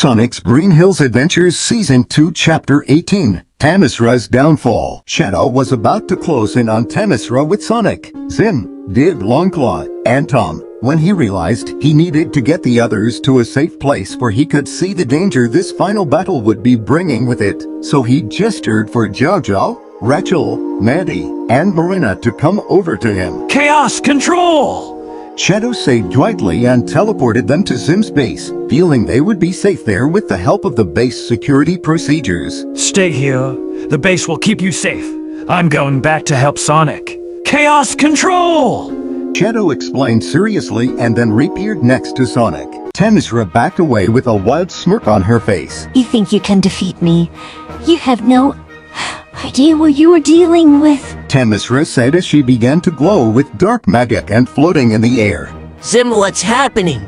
Sonic's Green Hills Adventures Season 2 Chapter 18, Tamisra's Downfall. Shadow was about to close in on Tamisra with Sonic, Zim, Dib, Longclaw, and Tom, when he realized he needed to get the others to a safe place where he could see the danger this final battle would be bringing with it. So he gestured for Jojo, Rachel, Maddie, and Marina to come over to him. Chaos Control! Shadow said quietly and teleported them to Zim's base, feeling they would be safe there with the help of the base security procedures. Stay here. The base will keep you safe. I'm going back to help Sonic. Chaos Control! Shadow explained seriously and then reappeared next to Sonic. Tamisra backed away with a wild smirk on her face. You think you can defeat me? You have no idea what you are dealing with. Tamisra said as she began to glow with dark magic and floating in the air. Zim, what's happening?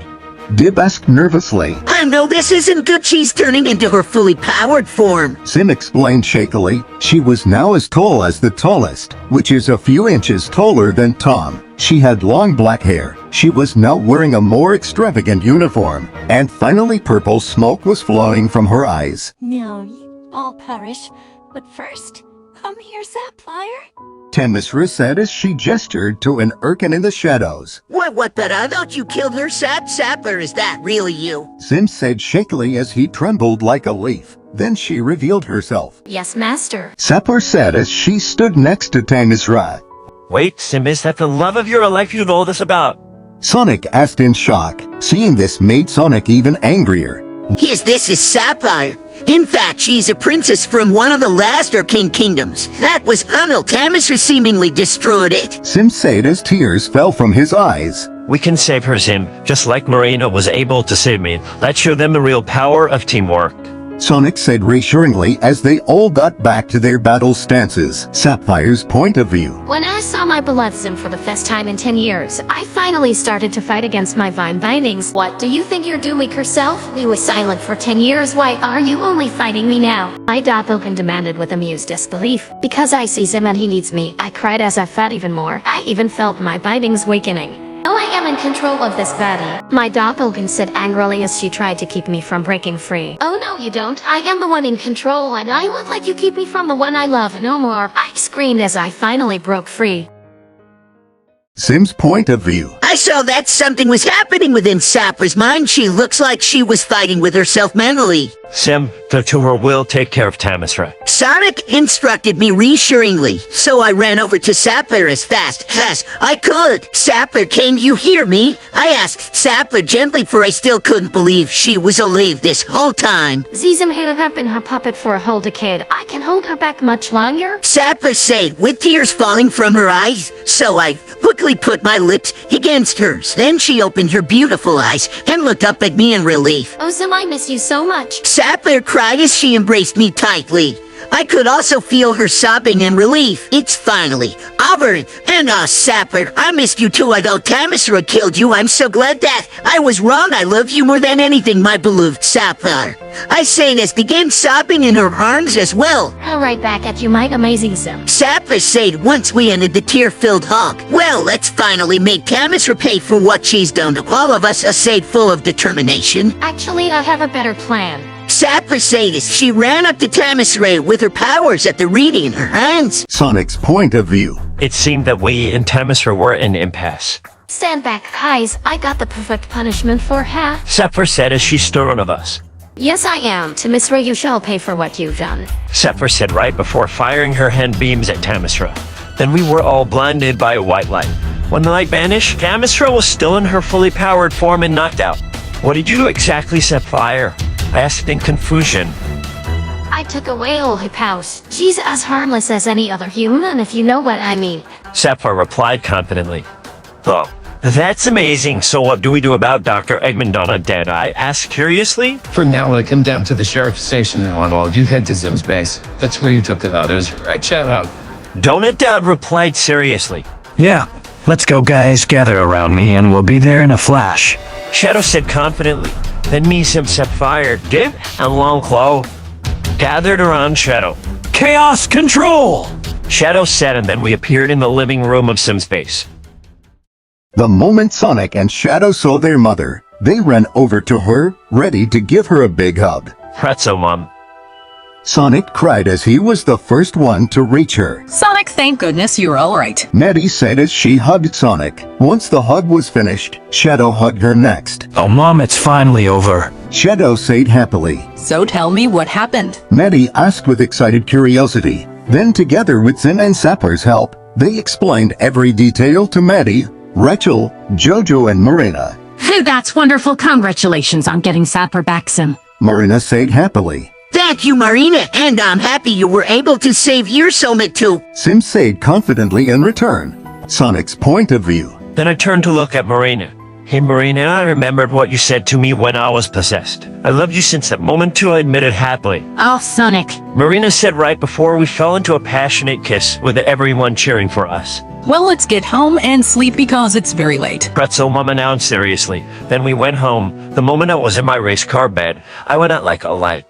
Dib asked nervously. I know this isn't good. She's turning into her fully powered form. Zim explained shakily. She was now as tall as the tallest, which is a few inches taller than Tom. She had long black hair. She was now wearing a more extravagant uniform. And finally purple smoke was flowing from her eyes. No, you all perish. But first, come here, Sapphire. Tamisra said as she gestured to an Urkin in the shadows. What, but I thought you killed her, Sapper. Is that really you? Zim said shakily as he trembled like a leaf. Then she revealed herself. Yes, Master. Sapper said as she stood next to Tamisra. Wait, Sim, is that the love of your life you've all this about? Sonic asked in shock. Seeing this made Sonic even angrier. This is Sapphire. In fact, she's a princess from one of the last Arcane Kingdoms. That was until Tamisra seemingly destroyed it. Sim said as tears fell from his eyes. We can save her, Sim, just like Marina was able to save me. Let's show them the real power of teamwork. Sonic said reassuringly as they all got back to their battle stances. Sapphire's point of view. When I saw my beloved Zim for the first time in 10 years, I finally started to fight against my vine bindings. What, do you think you're doing yourself? You were silent for 10 years, why are you only fighting me now? My doppelganger demanded with amused disbelief. Because I see Zim and he needs me, I cried as I fought even more. I even felt my bindings weakening. Oh, I am in control of this body. My doppelganger said angrily as she tried to keep me from breaking free. Oh no, you don't. I am the one in control and I won't let you keep me from the one I love no more. I screamed as I finally broke free. Zim's point of view. I saw that something was happening within Sapper's mind. She looks like she was fighting with herself mentally. Sim, the tour will take care of Tamisra. Sonic instructed me reassuringly, so I ran over to Sapper as fast as I could. Sapper, can you hear me? I asked Sapper gently, for I still couldn't believe she was alive this whole time. Zim have been her puppet for a whole decade. I can hold her back much longer. Sapper said, with tears falling from her eyes, so I quickly put my lips against hers. Then she opened her beautiful eyes and looked up at me in relief. Oh, Zim, I miss you so much. Sapper cried as she embraced me tightly. I could also feel her sobbing in relief. It's finally over. And Sapper, I missed you too. Although Tamisra killed you, I'm so glad that I was wrong. I love you more than anything, my beloved Sapper. I say as began sobbing in her arms as well. I'll right back at you, my amazing Zim. Sapper said once we ended the tear-filled hug. Well, let's finally make Tamisra pay for what she's done to all of us, a said full of determination. Actually, I have a better plan. Sapper said as she ran up to Tamisra with her powers at the reading in her hands. Sonic's point of view. It seemed that we and Tamisra were in impasse. Stand back, guys. I got the perfect punishment for her. Sapphire said as she stood one of us. Yes, I am. Tamisra, you shall pay for what you've done. Sapphire said right before firing her hand beams at Tamisra. Then we were all blinded by a white light. When the light vanished, Tamisra was still in her fully powered form and knocked out. What did you do exactly, Sapphire? I asked in confusion. I took away all her powers. She's as harmless as any other human, if you know what I mean. Sapphire replied confidently. Oh, that's amazing. So what do we do about Dr. Egmondona dead? I asked curiously. For now, I come down to the sheriff's station and on all you head to Zim's base. That's where you took the others, right? Shout out. Donut Dad replied seriously. Yeah, let's go guys, gather around me and we'll be there in a flash. Shadow said confidently. Then me, Sim, Sapphire, Dib, and Longclaw gathered around Shadow. Chaos Control! Shadow said, and then we appeared in the living room of Sim's base. The moment Sonic and Shadow saw their mother, They ran over to her, ready to give her a big hug. Pretzel, Mom. Sonic cried as he was the first one to reach her. Sonic, thank goodness you're alright. Maddie said as she hugged Sonic. Once the hug was finished, Shadow hugged her next. Oh, Mom, it's finally over. Shadow said happily. So tell me what happened. Maddie asked with excited curiosity. Then together with Zin and Sapper's help, they explained every detail to Maddie, Rachel, Jojo and Marina. That's wonderful. Congratulations on getting Sapper back, Sim. Marina said happily. Thank you, Marina, and I'm happy you were able to save your soulmate too. Sim said confidently in return. Sonic's point of view. Then I turned to look at Marina. Hey, Marina, I remembered what you said to me when I was possessed. I loved you since that moment too, I admitted happily. Oh, Sonic. Marina said right before we fell into a passionate kiss with everyone cheering for us. Well, let's get home and sleep because it's very late. Pretzel, Mom announced seriously. Then we went home. The moment I was in my race car bed, I went out like a light.